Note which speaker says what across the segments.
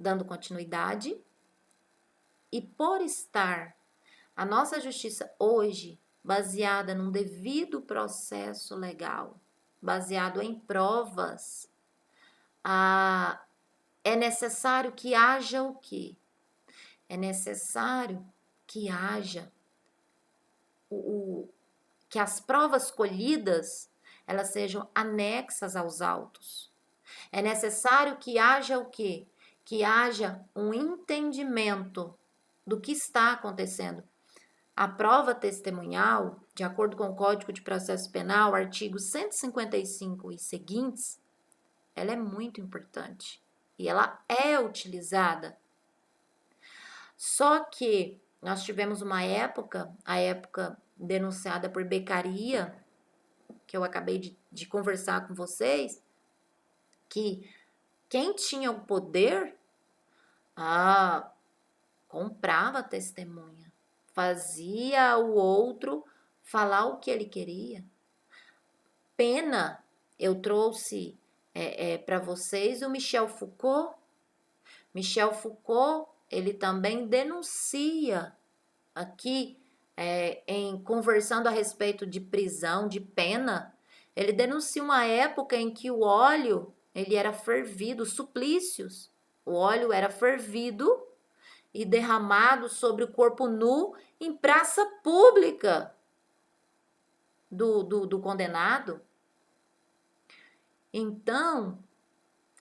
Speaker 1: dando continuidade, e por estar a nossa justiça hoje baseada num devido processo legal, baseado em provas, é necessário que haja o quê? É necessário que haja que as provas colhidas elas sejam anexas aos autos. É necessário que haja o quê? Que haja um entendimento do que está acontecendo. A prova testemunhal, de acordo com o Código de Processo Penal, artigo 155 e seguintes, ela é muito importante e ela é utilizada. Só que nós tivemos uma época, a época denunciada por becaria, que eu acabei de conversar com vocês, que quem tinha o poder, comprava testemunha, fazia o outro falar o que ele queria. Pena, eu trouxe para vocês o Michel Foucault. Michel Foucault, ele também denuncia aqui, em conversando a respeito de prisão, de pena, ele denuncia uma época em que o óleo, ele era fervido, suplícios. O óleo era fervido e derramado sobre o corpo nu em praça pública do condenado. Então,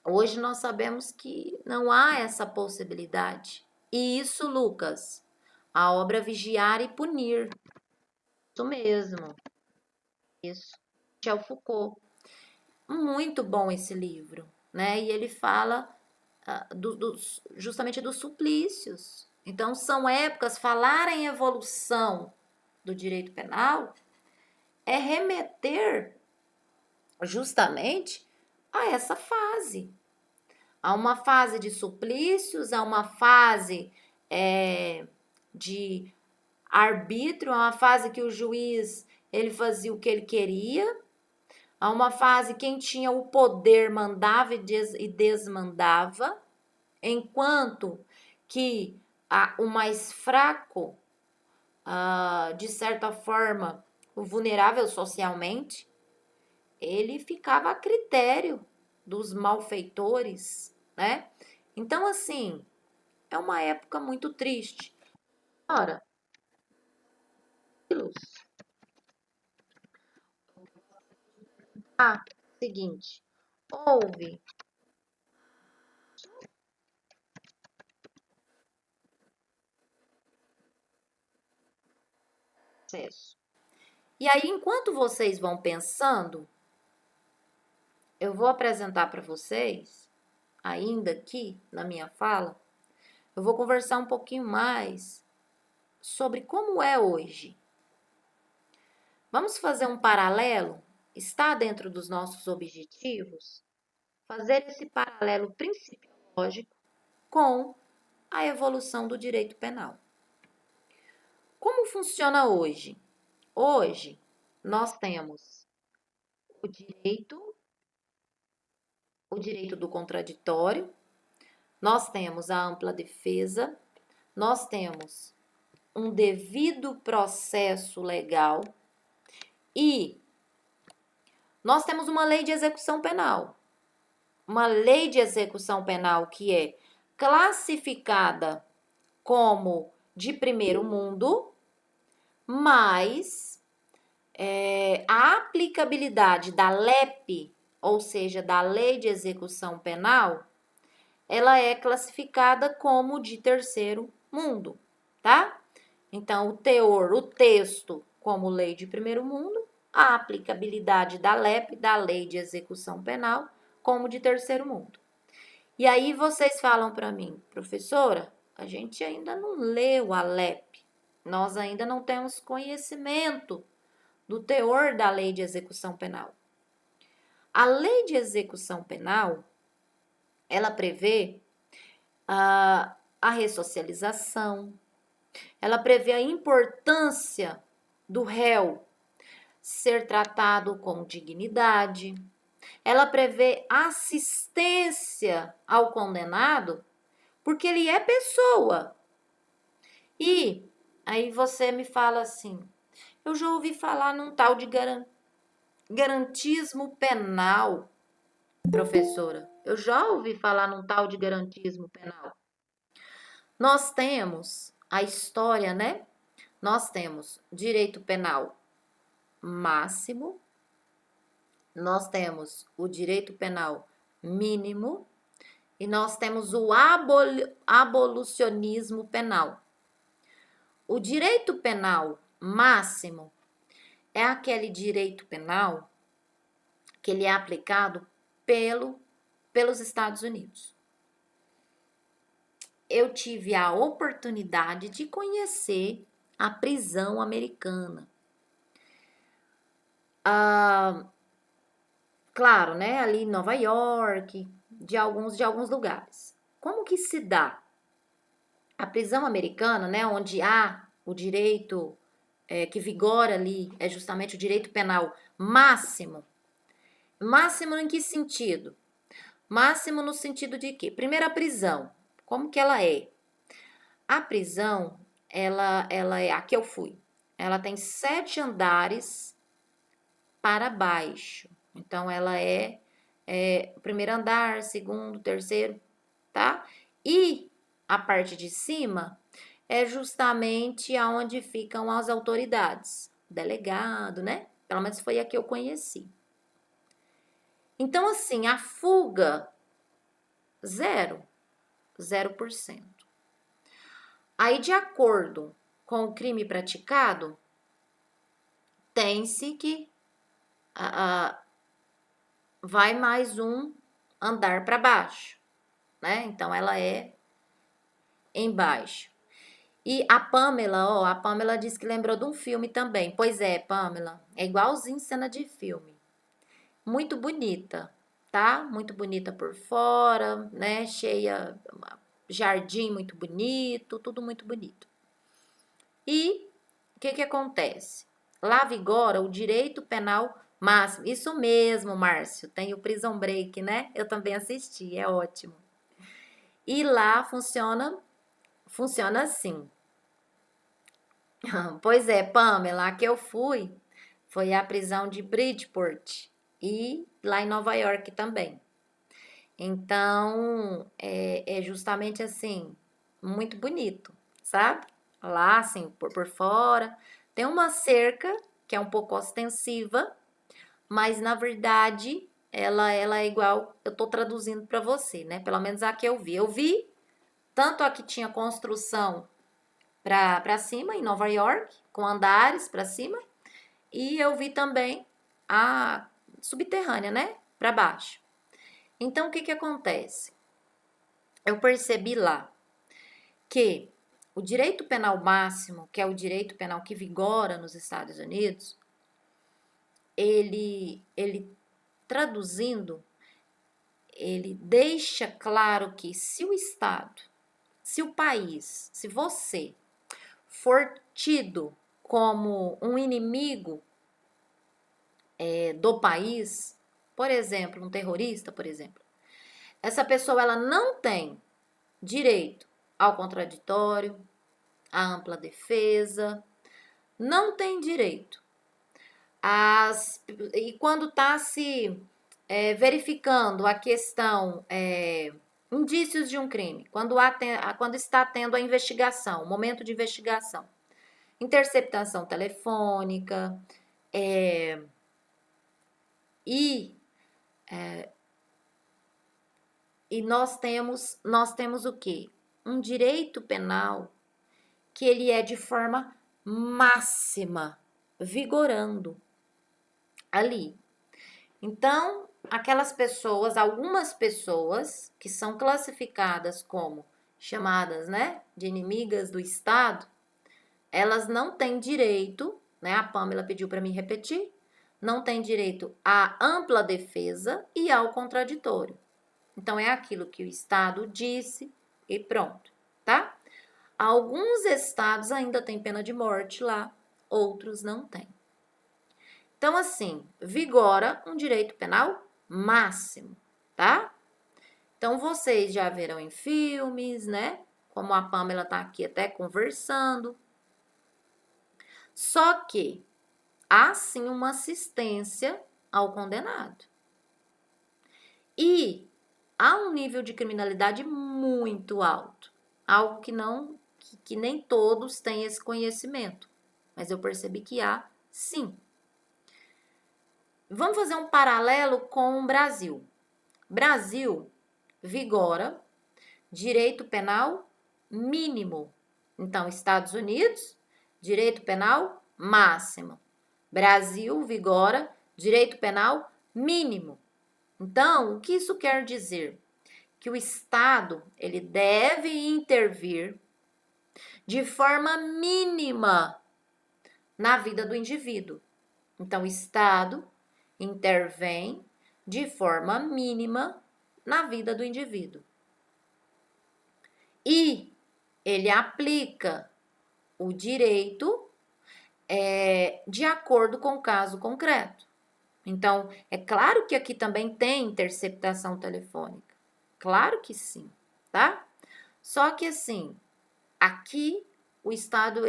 Speaker 1: hoje nós sabemos que não há essa possibilidade. E isso, Lucas, a obra Vigiar e Punir. Isso mesmo. Isso. Michel Foucault. Muito bom esse livro, né? E ele fala justamente dos suplícios. Então, são épocas, falar em evolução do direito penal é remeter justamente a essa fase. Há uma fase de suplícios, há uma fase de arbítrio, há uma fase que o juiz ele fazia o que ele queria, há uma fase quem tinha o poder mandava e desmandava, enquanto que o mais fraco, de certa forma, o vulnerável socialmente, ele ficava a critério dos malfeitores, né? Então, assim, é uma época muito triste. Ora, seguinte, houve sucesso. E aí, enquanto vocês vão pensando, eu vou apresentar para vocês, ainda aqui na minha fala, eu vou conversar um pouquinho mais sobre como é hoje. Vamos fazer um paralelo? Está dentro dos nossos objetivos? Fazer esse paralelo principiológico com a evolução do direito penal. Como funciona hoje? Hoje, nós temos o direito do contraditório, nós temos a ampla defesa, nós temos um devido processo legal e nós temos uma lei de execução penal. Uma lei de execução penal que é classificada como de primeiro mundo, mas a aplicabilidade da LEP, ou seja, da Lei de Execução Penal, ela é classificada como de terceiro mundo, tá? Então, o teor, o texto, como lei de primeiro mundo, a aplicabilidade da LEP, da Lei de Execução Penal, como de terceiro mundo. E aí vocês falam para mim, professora, a gente ainda não leu a LEP, nós ainda não temos conhecimento do teor da Lei de Execução Penal. A Lei de Execução Penal, ela prevê a ressocialização, ela prevê a importância do réu ser tratado com dignidade, ela prevê assistência ao condenado porque ele é pessoa. E aí você me fala assim, eu já ouvi falar num tal de garantismo penal, professora. Eu já ouvi falar num tal de garantismo penal. Nós temos a história, né? Nós temos direito penal máximo, nós temos o direito penal mínimo e nós temos o abolicionismo penal. O direito penal máximo é aquele direito penal que ele é aplicado pelos Estados Unidos. Eu tive a oportunidade de conhecer a prisão americana. Claro, né? Ali em Nova York, de alguns lugares. Como que se dá? A prisão americana, né? Onde há o direito que vigora ali, é justamente o direito penal máximo. Máximo em que sentido? Máximo no sentido de quê? Primeiro, a prisão. Como que ela é? A prisão, ela é a que eu fui. Ela tem 7 andares para baixo. Então, ela é o primeiro andar, segundo, terceiro, tá? E a parte de cima é justamente aonde ficam as autoridades. Delegado, né? Pelo menos foi a que eu conheci. Então, assim, a fuga, 0%. Aí, de acordo com o crime praticado, tem-se que vai mais um andar para baixo, né? Então, ela é embaixo. E a Pamela disse que lembrou de um filme também. Pois é, Pamela, é igualzinho cena de filme. Muito bonita, tá? Muito bonita por fora, né? Cheia, jardim muito bonito, tudo muito bonito. E o que acontece? Lá vigora o direito penal máximo. Isso mesmo, Márcio, tem o Prison Break, né? Eu também assisti, é ótimo. E lá funciona assim. Pois é, Pamela, a que eu fui foi a prisão de Bridgeport e lá em Nova York também. Então, é justamente assim, muito bonito, sabe? Lá, assim, por fora. Tem uma cerca que é um pouco ostensiva, mas na verdade ela é igual, eu tô traduzindo para você, né? Pelo menos a que eu vi. Eu vi tanto a que tinha construção para cima, em Nova York, com andares para cima, e eu vi também a subterrânea, né? Para baixo. Então, o que acontece? Eu percebi lá que o direito penal máximo, que é o direito penal que vigora nos Estados Unidos, ele traduzindo, ele deixa claro que se o Estado, se o país, se você for tido como um inimigo do país, por exemplo, um terrorista, por exemplo, essa pessoa ela não tem direito ao contraditório, à ampla defesa, não tem direito. E quando está se verificando a questão, indícios de um crime, quando está tendo a investigação, o momento de investigação, interceptação telefônica, e nós temos o quê? Um direito penal que ele é de forma máxima, vigorando ali. Então, algumas pessoas que são classificadas como chamadas, né, de inimigas do Estado, elas não têm direito, né, a Pamela pediu para mim repetir, não têm direito à ampla defesa e ao contraditório. Então, é aquilo que o Estado disse e pronto, tá? Alguns estados ainda têm pena de morte lá, outros não têm. Então, assim, vigora um direito penal máximo, tá? Então, vocês já verão em filmes, né? Como a Pamela tá aqui até conversando. Só que há sim uma assistência ao condenado. E há um nível de criminalidade muito alto. Algo que nem todos têm esse conhecimento. Mas eu percebi que há sim. Vamos fazer um paralelo com o Brasil. Brasil vigora direito penal mínimo. Então, Estados Unidos, direito penal máximo. Brasil vigora direito penal mínimo. Então, o que isso quer dizer? Que o Estado, ele deve intervir de forma mínima na vida do indivíduo. Então, o Estado intervém de forma mínima na vida do indivíduo. E ele aplica o direito de acordo com o caso concreto. Então, é claro que aqui também tem interceptação telefônica. Claro que sim, tá? Só que assim, aqui o Estado,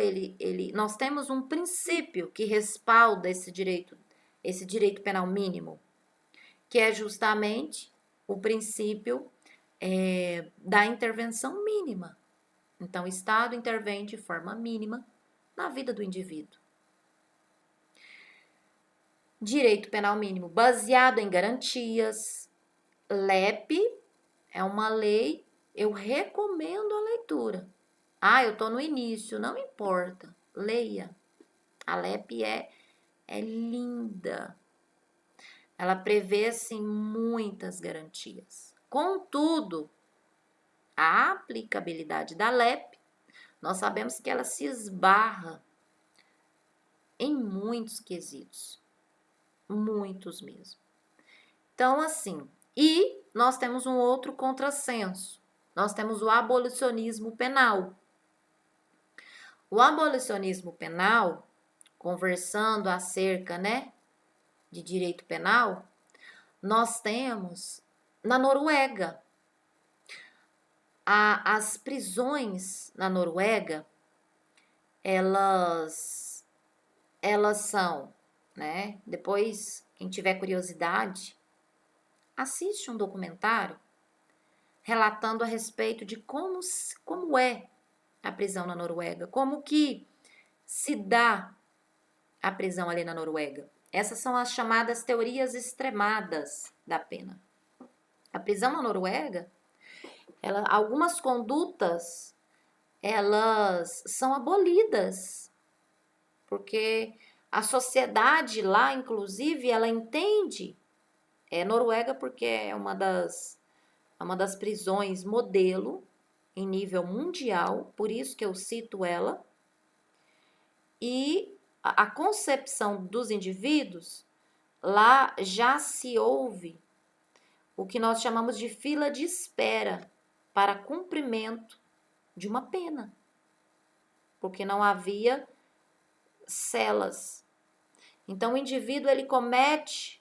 Speaker 1: nós temos um princípio que respalda esse direito penal mínimo, que é justamente o princípio da intervenção mínima. Então, o Estado intervém de forma mínima na vida do indivíduo. Direito penal mínimo baseado em garantias. LEP é uma lei, eu recomendo a leitura. Eu tô no início, não importa, leia. A LEP é linda. Ela prevê, assim, muitas garantias. Contudo, a aplicabilidade da LEP, nós sabemos que ela se esbarra em muitos quesitos. Muitos mesmo. Então, assim, e nós temos um outro contrassenso. Nós temos o abolicionismo penal. O abolicionismo penal, conversando acerca, né, de direito penal, nós temos na Noruega. As prisões na Noruega, elas são, né? Depois, quem tiver curiosidade, assiste um documentário relatando a respeito de como é a prisão na Noruega, como que se dá a prisão ali na Noruega. Essas são as chamadas teorias extremadas da pena. A prisão na Noruega, algumas condutas, elas são abolidas, porque a sociedade lá, inclusive, ela entende, Noruega porque é uma das prisões modelo em nível mundial, por isso que eu cito ela, e a concepção dos indivíduos, lá já se ouve o que nós chamamos de fila de espera para cumprimento de uma pena, porque não havia celas. Então o indivíduo ele comete,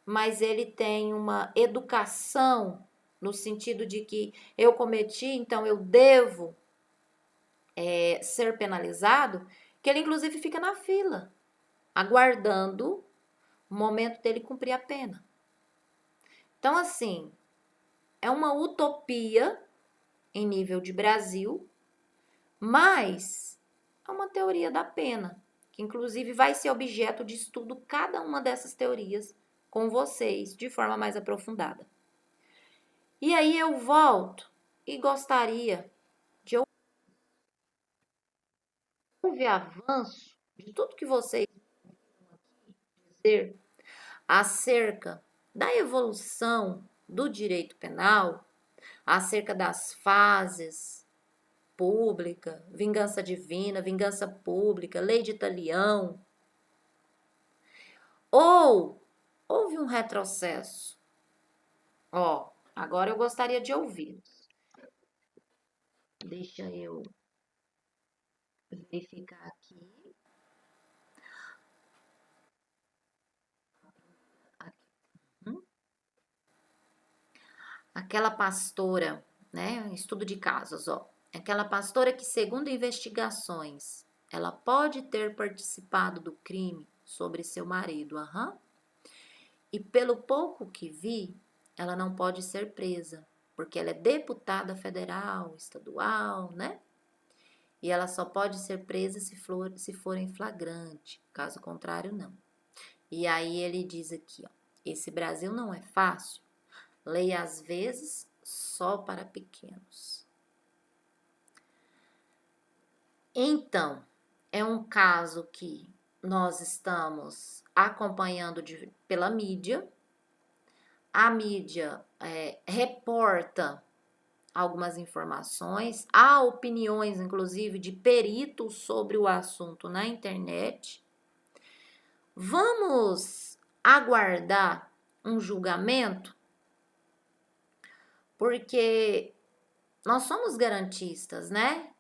Speaker 1: mas ele tem uma educação no sentido de que eu cometi, então eu devo ser penalizado, que ele inclusive fica na fila, aguardando o momento dele cumprir a pena. Então, assim, é uma utopia em nível de Brasil, mas é uma teoria da pena, que inclusive vai ser objeto de estudo cada uma dessas teorias com vocês de forma mais aprofundada. E aí eu volto e gostaria de ouvir avanço de tudo que vocês dizer acerca da evolução do direito penal, acerca das fases pública, vingança divina, vingança pública, lei de talião, ou houve um retrocesso? Agora eu gostaria de ouvi-los. Deixa eu verificar aqui. aquela pastora, né? Estudo de casos, ó. Aquela pastora que, segundo investigações, ela pode ter participado do crime sobre seu marido, aham. E pelo pouco que vi, ela não pode ser presa, porque ela é deputada federal, estadual, né? E ela só pode ser presa se for em flagrante, caso contrário, não. E aí ele diz aqui, ó, esse Brasil não é fácil, lei às vezes só para pequenos. Então, é um caso que nós estamos acompanhando pela mídia. A mídia reporta algumas informações, há opiniões, inclusive, de peritos sobre o assunto na internet. Vamos aguardar um julgamento, porque nós somos garantistas, né?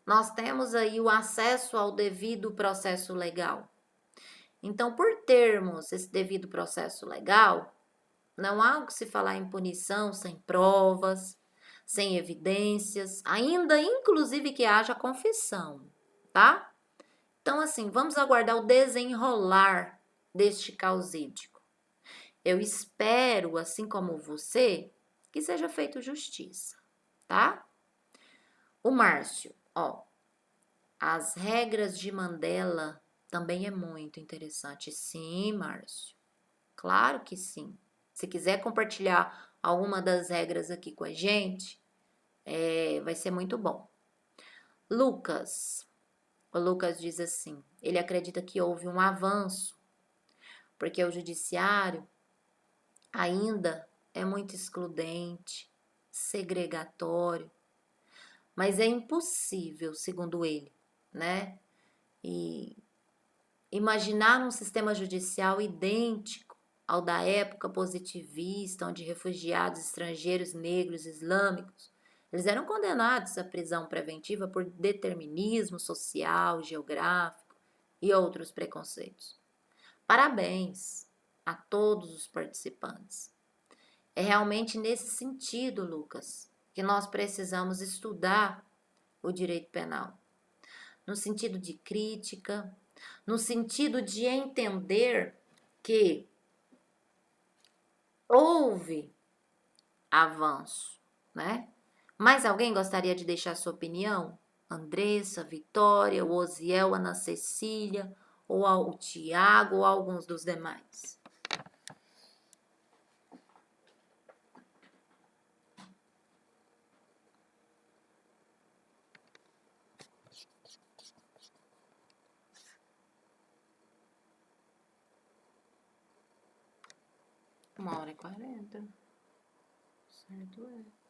Speaker 1: Nós temos aí o acesso ao devido processo legal. Então, por termos esse devido processo legal, não há o que se falar em punição sem provas, sem evidências, ainda inclusive que haja confissão, tá? Então, assim, vamos aguardar o desenrolar deste causídico. Eu espero, assim como você, que seja feito justiça, tá? O Márcio, ó, as regras de Mandela também é muito interessante. Sim, Márcio, claro que sim. Se quiser compartilhar alguma das regras aqui com a gente, vai ser muito bom. Lucas, o Lucas diz assim, ele acredita que houve um avanço, porque o judiciário ainda é muito excludente, segregatório, mas é impossível, segundo ele, né? E imaginar um sistema judicial idêntico ao da época positivista, onde refugiados estrangeiros negros islâmicos, eles eram condenados à prisão preventiva por determinismo social, geográfico e outros preconceitos. Parabéns a todos os participantes. É realmente nesse sentido, Lucas, que nós precisamos estudar o direito penal. No sentido de crítica, no sentido de entender que houve avanço, né? Mais alguém gostaria de deixar sua opinião? Andressa, Vitória, o Osiel, Ana Cecília, ou o Tiago, ou alguns dos demais? Uma hora e 40. Certo, é.